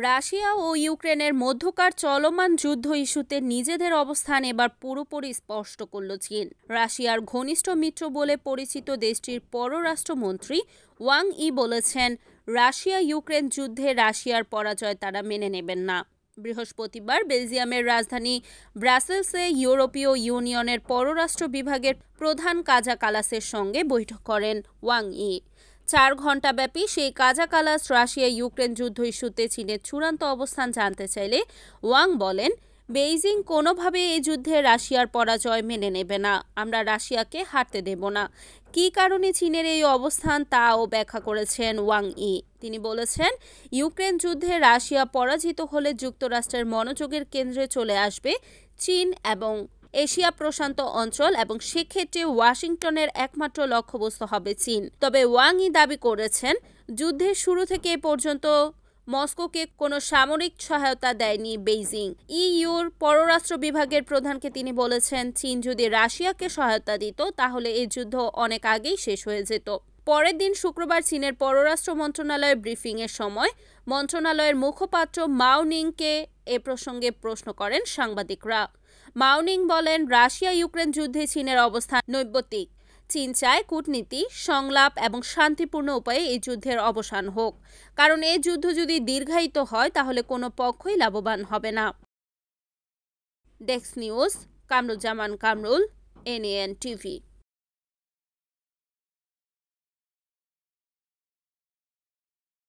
Russia ও ইউক্রেনের মধ্যকার চলমান যুদ্ধ ইস্যুতে নিজেদের অবস্থান এবার পুরোপুরি স্পষ্ট করল চীন। রাশিয়ার ঘনিষ্ঠ মিত্র বলে পরিচিত দেশটির পররাষ্ট্রমন্ত্রী ওয়াং ই বলেছেন, রাশিয়া ইউক্রেন যুদ্ধে রাশিয়ার পরাজয় তারা মেনে নেবেন না। বৃহস্পতিবার বেলজিয়ামের রাজধানী ব্রাসেলসে ইউরোপীয় ইউনিয়নের পররাষ্ট্র বিভাগের প্রধান কাজা কালাসের সঙ্গে বৈঠক করেন ওয়াং ই। 4 ঘণ্টাব্যাপী সেই কাজা কালাস রাশিয়া ইউক্রেন যুদ্ধ ইস্যুতে চীনের চূড়ান্ত অবস্থান জানতে চাইলে ওয়াং বলেন, বেইজিং কোনোভাবে এই যুদ্ধে রাশিয়ার পরাজয় মেনে নেবে না। আমরা রাশিয়াকে হারতে দেব না। কী কারণে চীনের এই অবস্থান তাও ব্যাখ্যা করেছেন ওয়াং ই। তিনি বলেছেন, ইউক্রেন যুদ্ধে রাশিয়া পরাজিত হলে যুক্তরাষ্ট্রের মনোযোগের কেন্দ্রে চলে আসবে চীন এবং এশিয়া প্রশান্ত অঞ্চল, এবং সেক্ষেত্রে ওয়াশিংটনের একমাত্র লক্ষ্যবস্তু হবে চীন। তবে ওয়াং ই দাবি করেছেন, যুদ্ধের শুরু থেকে এ পর্যন্ত মস্কোকে কোনো সামরিক সহায়তা দেয়নি বেইজিং। ইইউর পররাষ্ট্র বিভাগের প্রধানকে তিনি বলেছেন, চীন যদি রাশিয়াকে সহায়তা দিত তাহলে এই যুদ্ধ অনেক আগেই শেষ হয়ে যেত। পরের দিন শুক্রবার চীনের পররাষ্ট্র মন্ত্রণালয়ের ব্রিফিংয়ের সময় মন্ত্রণালয়ের মুখপাত্র মাও নিংকে এ প্রসঙ্গে প্রশ্ন করেন সাংবাদিকরা। মাও নিং বলেন, রাশিয়া ইউক্রেন যুদ্ধে চীনের অবস্থান নৈর্ব্যক্তিক। চীন চায় কূটনীতি, সংলাপ এবং শান্তিপূর্ণ উপায়ে এই যুদ্ধের অবসান হোক, কারণ এই যুদ্ধ যদি দীর্ঘায়িত হয় তাহলে কোনো পক্ষই লাভবান হবে না। Desk news, Kamruzzaman Kamrul, NAN TV।